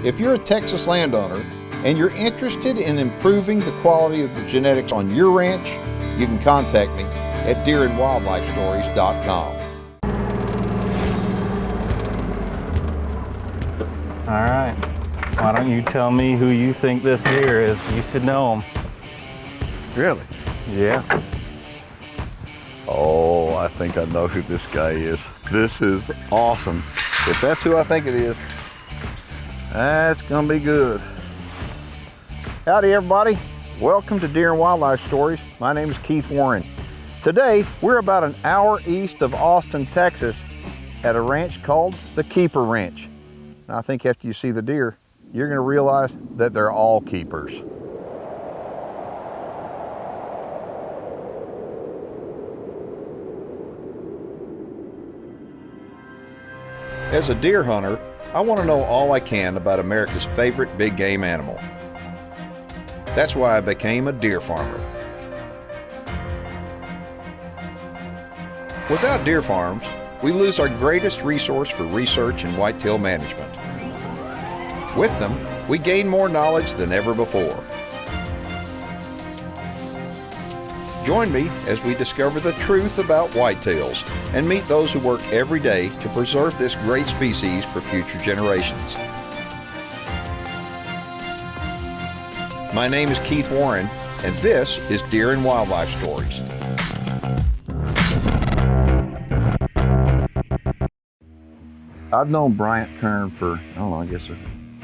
If you're a Texas landowner and you're interested in improving the quality of the genetics on your ranch, you can contact me at deerandwildlifestories.com. All right, why don't you tell me who you think this deer is? You should know him. Really? Yeah. Oh, I think I know who this guy is. This is awesome. If that's who I think it is, that's gonna be good. Howdy everybody. Welcome to Deer and Wildlife Stories. My name is Keith Warren. Today, we're about an hour east of Austin, Texas at a ranch called the Keeper Ranch. And I think after you see the deer, you're gonna realize that they're all keepers. As a deer hunter, I want to know all I can about America's favorite big game animal. That's why I became a deer farmer. Without deer farms, we lose our greatest resource for research and whitetail management. With them, we gain more knowledge than ever before. Join me as we discover the truth about whitetails and meet those who work every day to preserve this great species for future generations. My name is Keith Warren, and this is Deer and Wildlife Stories. I've known Bryant Kern for, I don't know, I guess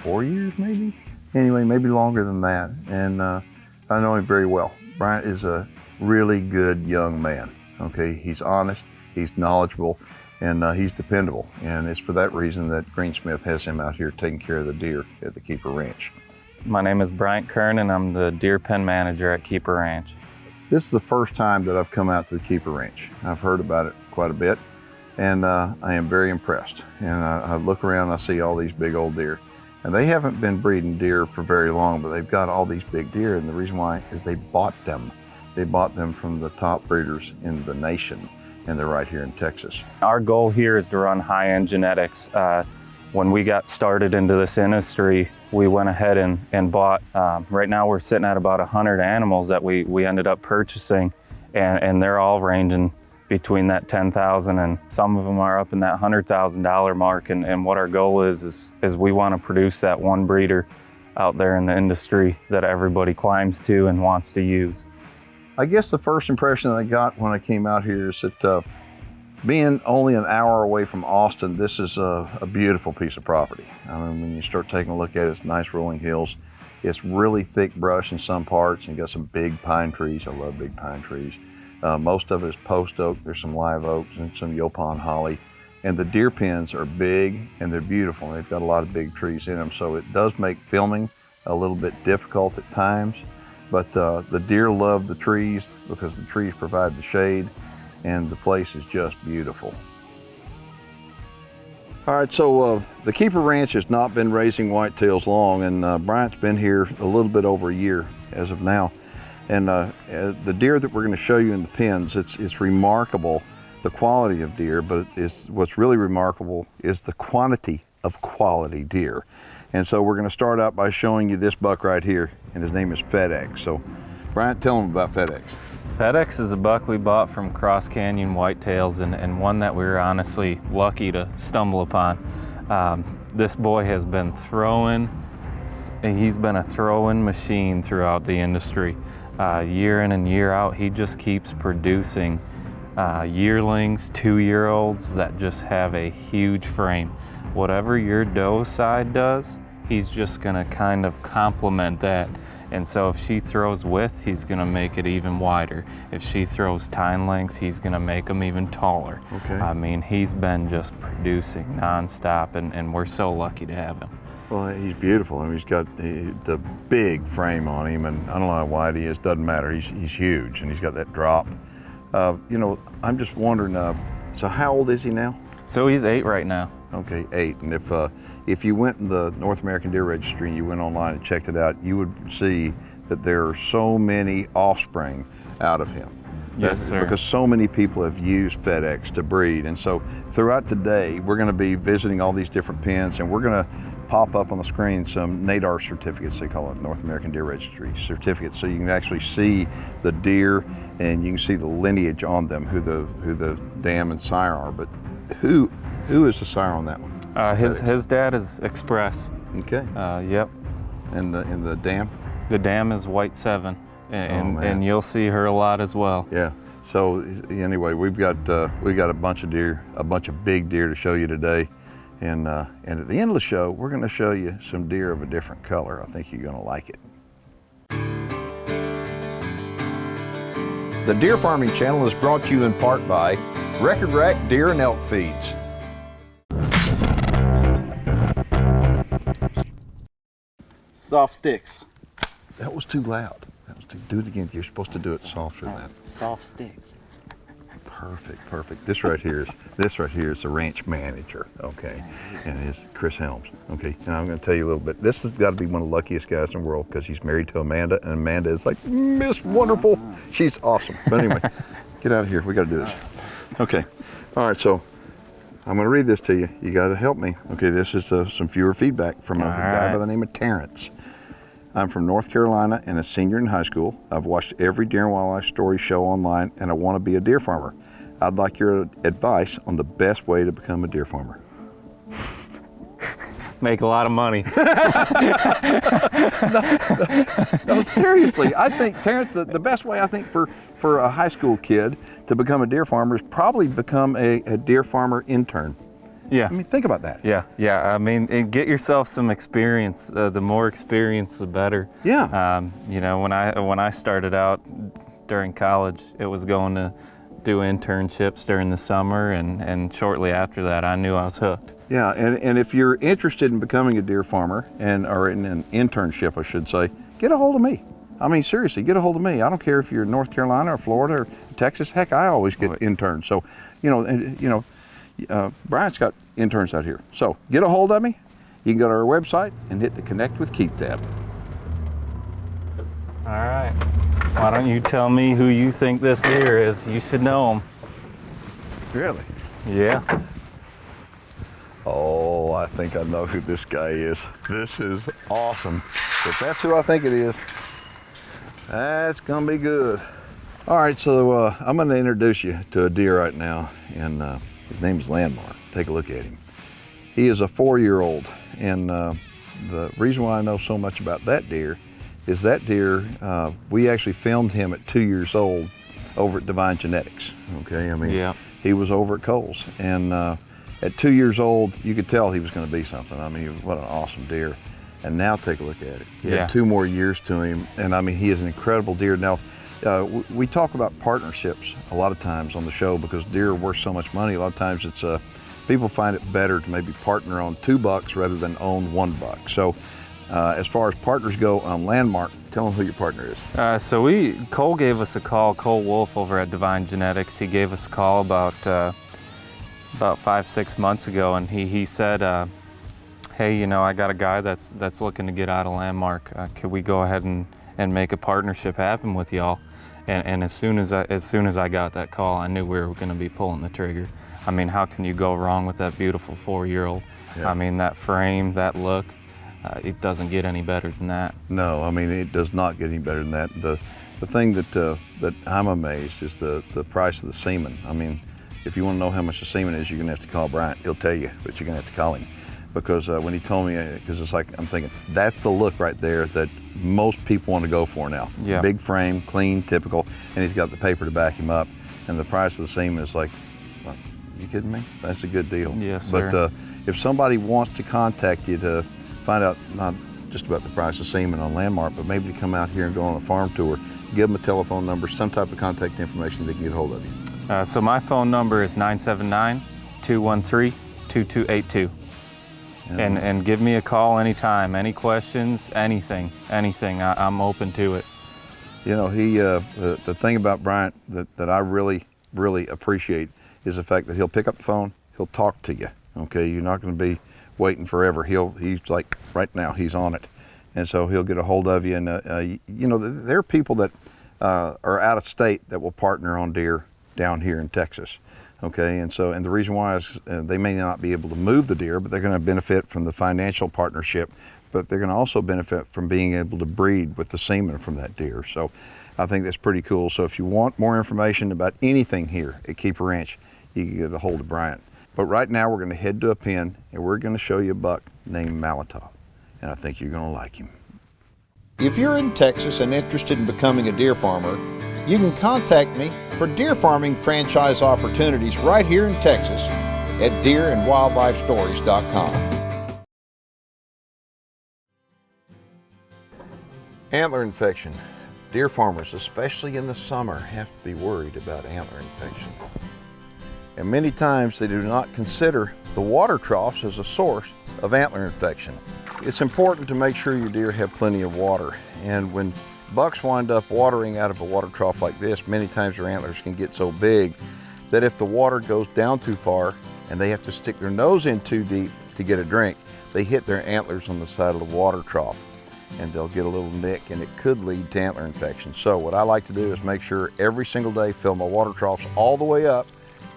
4 years maybe? Anyway, maybe longer than that. And I know him very well. Bryant is a really good young man. Okay, he's honest, he's knowledgeable, and he's dependable. And it's for that reason that Greensmith has him out here taking care of the deer at the Keeper Ranch. My name is Bryant Kern, and I'm the deer pen manager at Keeper Ranch. This is the first time that I've come out to the Keeper Ranch. I've heard about it quite a bit, and I am very impressed. And I look around and I see all these big old deer. And they haven't been breeding deer for very long, but they've got all these big deer, and the reason why is they bought them. They bought them from the top breeders in the nation, and they're right here in Texas. Our goal here is to run high-end genetics. When we got started into this industry, we went ahead and bought, right now we're sitting at about 100 animals that we ended up purchasing, and they're all ranging between that $10,000 and some of them are up in that $100,000 mark. And what our goal is we want to produce that one breeder out there in the industry that everybody climbs to and wants to use. I guess the first impression that I got when I came out here is that being only an hour away from Austin, this is a beautiful piece of property. I mean, when you start taking a look at it, it's nice rolling hills. It's really thick brush in some parts, and you got some big pine trees. I love big pine trees. Most of it is post oak. There's some live oaks and some yopon holly. And the deer pens are big and they're beautiful. They've got a lot of big trees in them, so it does make filming a little bit difficult at times. But the deer love the trees because the trees provide the shade, and the place is just beautiful. All right, so the Keeper Ranch has not been raising whitetails long, and Bryant's been here a little bit over a year as of now. And the deer that we're going to show you in the pens, it's remarkable, the quality of deer, but what's really remarkable is the quantity of quality deer. And so we're going to start out by showing you this buck right here, and his name is FedEx. So, Bryant, tell them about FedEx. FedEx is a buck we bought from Cross Canyon Whitetails, and one that we were honestly lucky to stumble upon. This boy has been throwing, and he's been a throwing machine throughout the industry. Year in and year out, he just keeps producing yearlings, 2-year-olds that just have a huge frame. Whatever your doe side does, he's just gonna kind of complement that. And so if she throws width, he's gonna make it even wider. If she throws tine lengths, he's gonna make them even taller. Okay. I mean, he's been just producing nonstop, and we're so lucky to have him. Well, he's beautiful. I mean, he's got the big frame on him, and I don't know how wide he is, doesn't matter. He's huge, and he's got that drop. You know, I'm just wondering, so how old is he now? So he's 8 right now. Okay, 8. And if you went in the North American Deer Registry and you went online and checked it out, you would see that there are so many offspring out of him. Yes, sir. Because so many people have used FedEx to breed. And so throughout today, we're going to be visiting all these different pens, and we're going to pop up on the screen some NADAR certificates, they call it, North American Deer Registry certificates, so you can actually see the deer and you can see the lineage on them, who the dam and sire are. But who is the sire on that one? His dad is Express. Okay. Yep. And the dam? The dam is White 7, and Oh, you'll see her a lot as well. Yeah. So anyway, we've got a bunch of deer, a bunch of big deer to show you today, and at the end of the show, we're going to show you some deer of a different color. I think you're going to like it. The Deer Farming Channel is brought to you in part by Record Rack Deer and Elk Feeds. Soft sticks. That was too loud. Do it again. You're supposed to do it softer than that. Soft sticks. Perfect. This right here is the ranch manager, okay, and it's Chris Helms, okay. And I'm going to tell you a little bit. This has got to be one of the luckiest guys in the world because he's married to Amanda, and Amanda is like Miss Wonderful. She's awesome. But anyway, get out of here. We got to do this. Okay. All right. So I'm going to read this to you. You got to help me. Okay. This is some viewer feedback from a guy by the name of Terrence. I'm from North Carolina and a senior in high school. I've watched every deer and wildlife story show online, and I want to be a deer farmer. I'd like your advice on the best way to become a deer farmer. Make a lot of money. No, seriously, I think, Terrence, the best way I think for a high school kid to become a deer farmer is probably become a deer farmer intern. Yeah. I mean, think about that. Yeah. I mean, and get yourself some experience. The more experience, the better. Yeah. You know, when I started out during college, it was going to do internships during the summer, and shortly after that, I knew I was hooked. Yeah, and if you're interested in becoming a deer farmer, or in an internship, I should say, get a hold of me. I mean, seriously, get a hold of me. I don't care if you're in North Carolina or Florida or Texas. Heck, I always get interns. So, Bryant's got interns out here. So get a hold of me. You can go to our website and hit the Connect with Keith tab. All right. Why don't you tell me who you think this deer is? You should know him. Really? Yeah. Oh, I think I know who this guy is. This is awesome. If that's who I think it is, that's gonna be good. All right, so I'm gonna introduce you to a deer right now, and his name is Landmark. Take a look at him. He is a 4-year-old, and the reason why I know so much about that deer is that deer, we actually filmed him at 2 years old over at Divine Genetics, okay? I mean, yeah. He was over at Coles, and at 2 years old, you could tell he was gonna be something. I mean, what an awesome deer. And now take a look at it. He had 2 more years to him, and I mean, he is an incredible deer. Now, we talk about partnerships a lot of times on the show because deer are worth so much money. A lot of times it's, people find it better to maybe partner on $2 rather than own $1. So as far as partners go on Landmark, tell them who your partner is. Cole gave us a call, Cole Wolf over at Divine Genetics. He gave us a call about 5-6 months ago, and he said, hey, you know, I got a guy that's looking to get out of Landmark. Could we go ahead and make a partnership happen with y'all? And as soon as I got that call, I knew we were going to be pulling the trigger. I mean, how can you go wrong with that beautiful 4-year-old? Yeah. I mean, that frame, that look, it doesn't get any better than that. No, I mean, it does not get any better than that. The thing that I'm amazed is the price of the semen. I mean, if you want to know how much the semen is, you're going to have to call Bryant. He'll tell you, but you're going to have to call him. Because when he told me, because it's like, I'm thinking, that's the look right there that most people want to go for now. Yeah. Big frame, clean, typical, and he's got the paper to back him up. And the price of the semen is like, well, you kidding me? That's a good deal. Yes, sir. But if somebody wants to contact you to find out not just about the price of semen on Landmark, but maybe to come out here and go on a farm tour, give them a telephone number, some type of contact information they can get a hold of you. So my phone number is 979-213-2282. And give me a call anytime, any questions, anything. I'm open to it. You know, the thing about Bryant that I really, really appreciate is the fact that he'll pick up the phone, he'll talk to you, okay? You're not gonna be waiting forever. He's like, right now, he's on it. And so he'll get a hold of you, and you know, there are people that are out of state that will partner on deer down here in Texas. Okay, and the reason why is they may not be able to move the deer, but they're going to benefit from the financial partnership, but they're going to also benefit from being able to breed with the semen from that deer. So I think that's pretty cool. So if you want more information about anything here at Keeper Ranch, you can get a hold of Bryant. But right now we're going to head to a pen and we're going to show you a buck named Malatoff, and I think you're going to like him. If you're in Texas and interested in becoming a deer farmer, you can contact me for deer farming franchise opportunities right here in Texas at deerandwildlifestories.com. Antler infection. Deer farmers, especially in the summer, have to be worried about antler infection. And many times they do not consider the water troughs as a source of antler infection. It's important to make sure your deer have plenty of water. And when bucks wind up watering out of a water trough like this, many times their antlers can get so big that if the water goes down too far and they have to stick their nose in too deep to get a drink, they hit their antlers on the side of the water trough and they'll get a little nick, and it could lead to antler infection. So what I like to do is make sure every single day fill my water troughs all the way up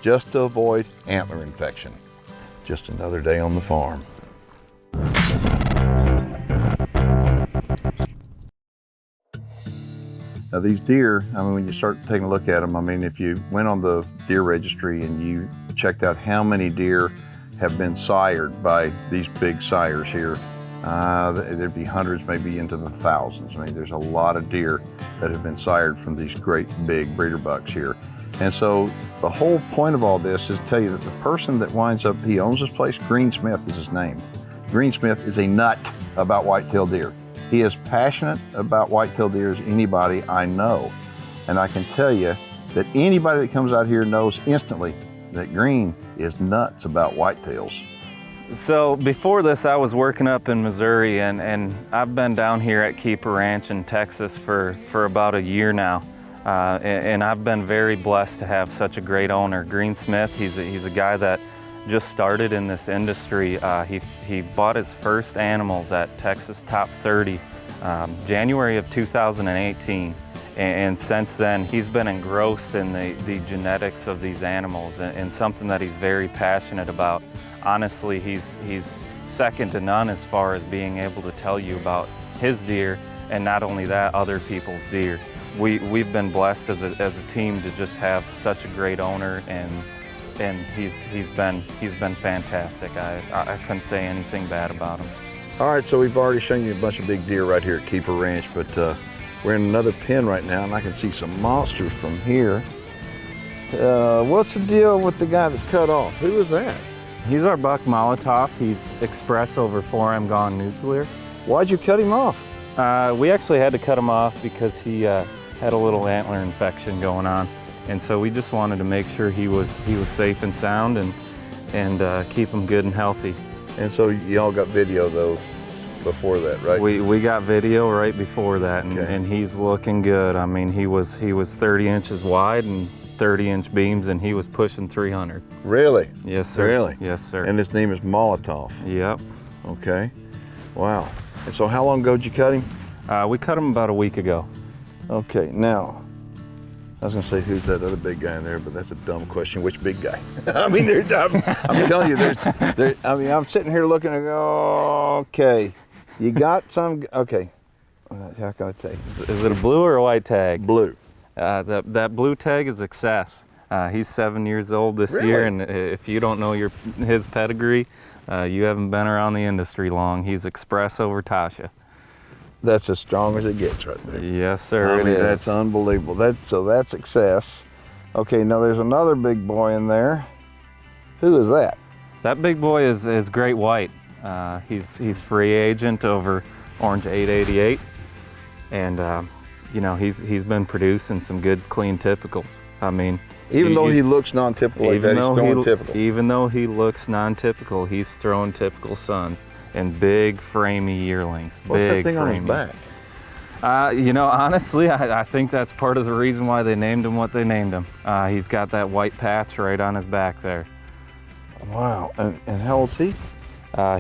just to avoid antler infection. Just another day on the farm. Now these deer, I mean, when you start taking a look at them, I mean, if you went on the deer registry and you checked out how many deer have been sired by these big sires here, there'd be hundreds, maybe into the thousands. I mean, there's a lot of deer that have been sired from these great big breeder bucks here. And so the whole point of all this is to tell you that the person that winds up, he owns this place, Green Smith is his name. Green Smith is a nut about white-tailed deer. He is passionate about white-tailed deer as anybody I know. And I can tell you that anybody that comes out here knows instantly that Green is nuts about whitetails. So before this, I was working up in Missouri, and I've been down here at Keeper Ranch in Texas for about a year now. And I've been very blessed to have such a great owner. Green Smith, he's a guy that just started in this industry. He bought his first animals at Texas Top 30, January of 2018. And since then, he's been engrossed in the genetics of these animals and something that he's very passionate about. Honestly, he's second to none as far as being able to tell you about his deer, and not only that, other people's deer. We've been blessed as a team to just have such a great owner, and he's been fantastic. I couldn't say anything bad about him. All right, so we've already shown you a bunch of big deer right here at Keeper Ranch, but we're in another pen right now, and I can see some monsters from here. What's the deal with the guy that's cut off? Who is that? He's our buck Molotov. He's express over 4M gone nuclear. Why'd you cut him off? We actually had to cut him off because he had a little antler infection going on, and so we just wanted to make sure he was safe and sound and keep him good and healthy. And so y'all got video though before that, right? We got video right before that, and he's looking good. I mean, he was 30 inches wide and 30-inch beams, and he was pushing 300. Really? Yes, sir. Really? Yes, sir. And his name is Molotov. Yep. Okay. Wow. And so how long ago did you cut him? We cut him about a week ago. Okay, now, I was gonna say who's that other big guy in there, but that's a dumb question. Which big guy? I mean, I'm telling you, I'm sitting here looking and go, okay, you got some, okay. How can I take? Is it a blue or a white tag? Blue. That blue tag is Excess. He's 7 years old this year, and if you don't know his pedigree, you haven't been around the industry long. He's Express over Tasha. That's as strong as it gets right there. Yes, sir. I mean, that's unbelievable. That's Excess. Okay, now there's another big boy in there. Who is that? That big boy is Great White. He's free agent over Orange 888, and you know, he's been producing some good, clean typicals. I mean, even though he looks non-typical like that, he's throwing typical. Even though he looks non-typical, he's throwing typical sons and big, framey yearlings. What's big, that thing framey. on his back? You know, honestly, I think that's part of the reason why they named him what they named him. He's got that white patch right on his back there. Wow. And how old's he?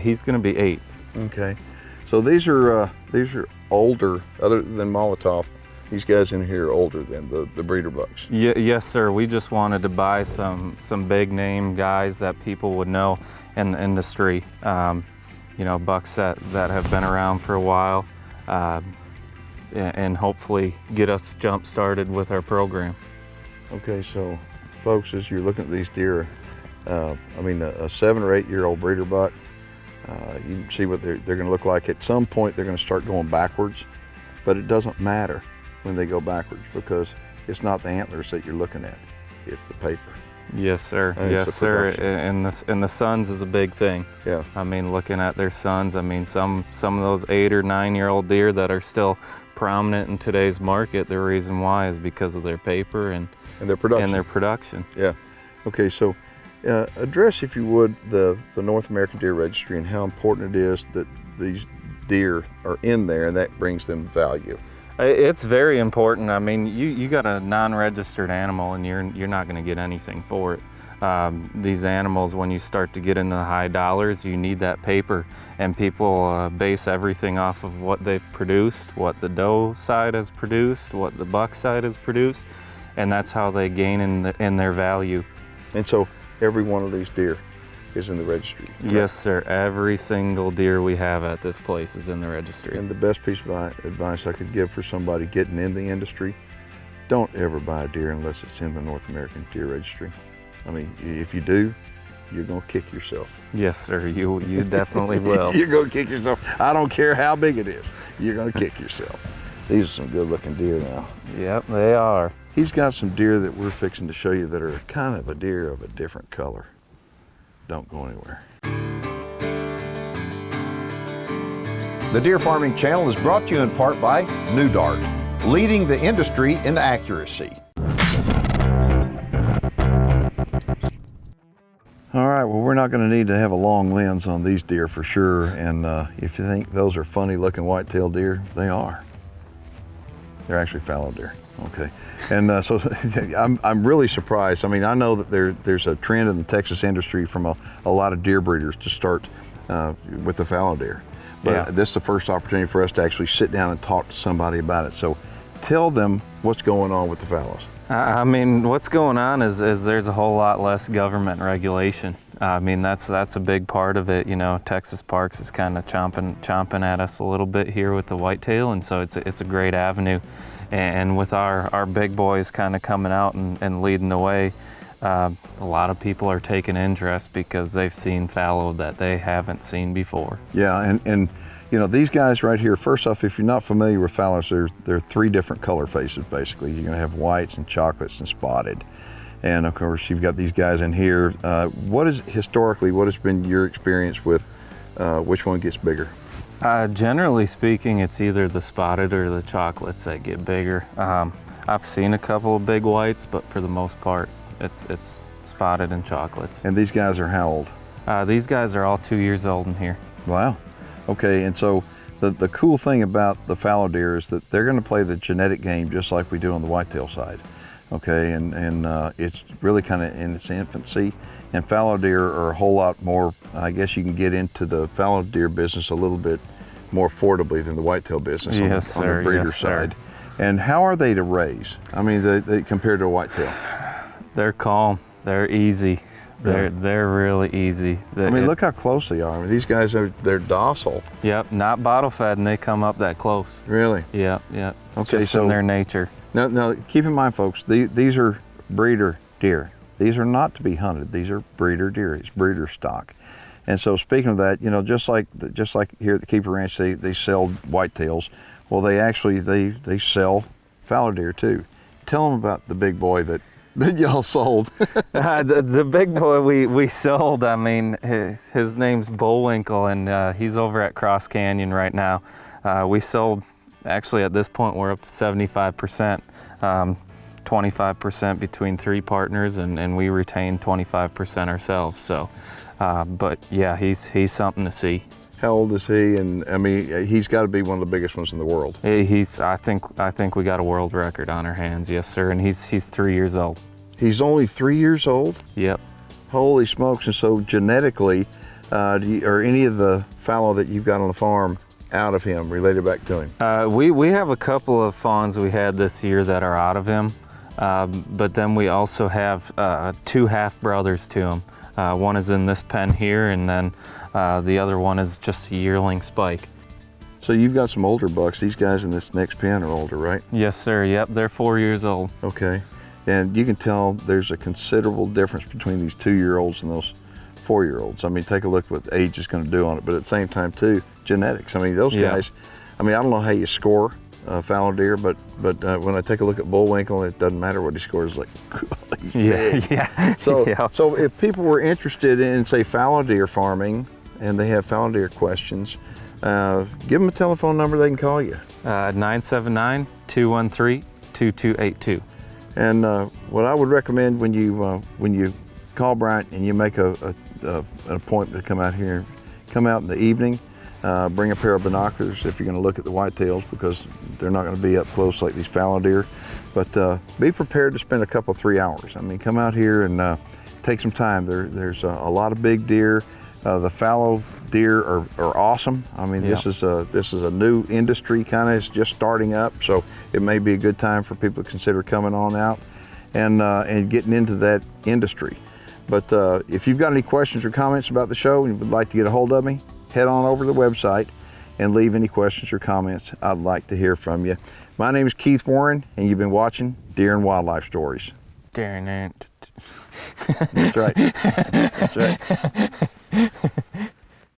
He's going to be 8. Okay. So these are older, other than Molotov. These guys in here are older than the breeder bucks. Yes, sir. We just wanted to buy some big name guys that people would know in the industry. You know, bucks that have been around for a while, and hopefully get us jump started with our program. Okay, so folks, as you're looking at these deer, I mean, a 7 or 8 year old breeder buck, you can see what they're going to look like. At some point, they're going to start going backwards, but it doesn't matter when they go backwards because it's not the antlers that you're looking at, it's the paper. Yes, sir. And yes, sir. And the sons is a big thing. Yeah. I mean, looking at their sons, I mean, some of those 8 or 9 year old deer that are still prominent in today's market, the reason why is because of their paper and their production. Yeah. Okay, so address, if you would, the North American Deer Registry and how important it is that these deer are in there and that brings them value. It's very important. I mean, you got a non-registered animal and you're not going to get anything for it. These animals, when you start to get into the high dollars, you need that paper, and people base everything off of what they've produced, what the doe side has produced, what the buck side has produced, and that's how they gain in their value. And so every one of these deer is in the registry. Correct? Yes, sir. Every single deer we have at this place is in the registry. And the best piece of advice I could give for somebody getting in the industry, don't ever buy a deer unless it's in the North American Deer Registry. I mean, if you do, you're gonna kick yourself. Yes, sir. You definitely will. You're gonna kick yourself. I don't care how big it is. You're gonna kick yourself. These are some good looking deer now. Yep, they are. He's got some deer that we're fixing to show you that are kind of a deer of a different color. Don't go anywhere. The Deer Farming Channel is brought to you in part by New Dart, leading the industry in accuracy. All right, well, we're not going to need to have a long lens on these deer for sure. And if you think those are funny looking white-tailed deer, they are. They're actually fallow deer. Okay, and so I'm really surprised. I mean, I know that there's a trend in the Texas industry from a lot of deer breeders to start with the fallow deer. But yeah. This is the first opportunity for us to actually sit down and talk to somebody about it. So tell them what's going on with the fallows. I mean, what's going on is there's a whole lot less government regulation. I mean, that's a big part of it. You know, Texas Parks is kind of chomping at us a little bit here with the whitetail, and so it's a great avenue. And with our big boys kind of coming out and leading the way, a lot of people are taking interest because they've seen fallow that they haven't seen before. Yeah, and you know, these guys right here, first off, if you're not familiar with fallows, they're 3 different color faces basically. You're gonna have whites and chocolates and spotted. And of course, you've got these guys in here. What has been your experience with which one gets bigger? Generally speaking, it's either the spotted or the chocolates that get bigger. I've seen a couple of big whites, but for the most part, it's spotted and chocolates. And these guys are how old? These guys are all 2 years old in here. Wow. Okay, and so the cool thing about the fallow deer is that they're going to play the genetic game just like we do on the whitetail side. Okay, and it's really kind of in its infancy. And fallow deer are a whole lot more, I guess you can get into the fallow deer business a little bit more affordably than the whitetail business on the breeder side. And how are they to raise? I mean, they compared to a whitetail? They're calm, they're easy. They're really easy. I mean, look how close they are. I mean, these guys they're docile. Yep, not bottle fed, and they come up that close. Really? Yep. It's okay, just so in their nature. Now keep in mind, folks, these are breeder deer. These are not to be hunted. These are breeder deer. It's breeder stock. And so, speaking of that, you know, just like here at the Keeper Ranch, they sell whitetails. Well, they sell fallow deer too. Tell them about the big boy that y'all sold. The big boy we sold, I mean, his name's Bullwinkle, and he's over at Cross Canyon right now. We sold, actually at this point, we're up to 75%, 25% between 3 partners, and we retain 25% ourselves. So, but yeah, he's something to see. How old is he? And I mean, he's got to be one of the biggest ones in the world. I think we got a world record on our hands, yes sir. And he's 3 years old. He's only 3 years old? Yep. Holy smokes! And so genetically, are any of the fallow that you've got on the farm out of him, related back to him? We have a couple of fawns we had this year that are out of him, but then we also have 2 half brothers to him. One is in this pen here, and then the other one is just a yearling spike. So you've got some older bucks. These guys in this next pen are older, right? Yes, sir. Yep, they're 4 years old. Okay. And you can tell there's a considerable difference between these 2-year-olds and those 4-year-olds. I mean, take a look at what the age is going to do on it, but at the same time too, genetics. I mean, those guys, I mean, I don't know how you score fallow deer, but when I take a look at Bullwinkle, it doesn't matter what he scores, like, he's big. Yeah. So if people were interested in, say, fallow deer farming, and they have fallow deer questions, give them a telephone number they can call you. 979-213-2282. And what I would recommend when you call Bryant and you make an appointment to come out here, come out in the evening, bring a pair of binoculars if you're going to look at the whitetails, because they're not going to be up close like these fallow deer. But be prepared to spend a couple, 3 hours. I mean, come out here and take some time. There's a lot of big deer. The fallow deer are awesome. I mean, this is a new industry, kind of. It's just starting up, so it may be a good time for people to consider coming on out and getting into that industry. But if you've got any questions or comments about the show and you would like to get a hold of me, head on over to the website and leave any questions or comments. I'd like to hear from you. My name is Keith Warren, and you've been watching Deer and Wildlife Stories. Darn it. That's right. That's right.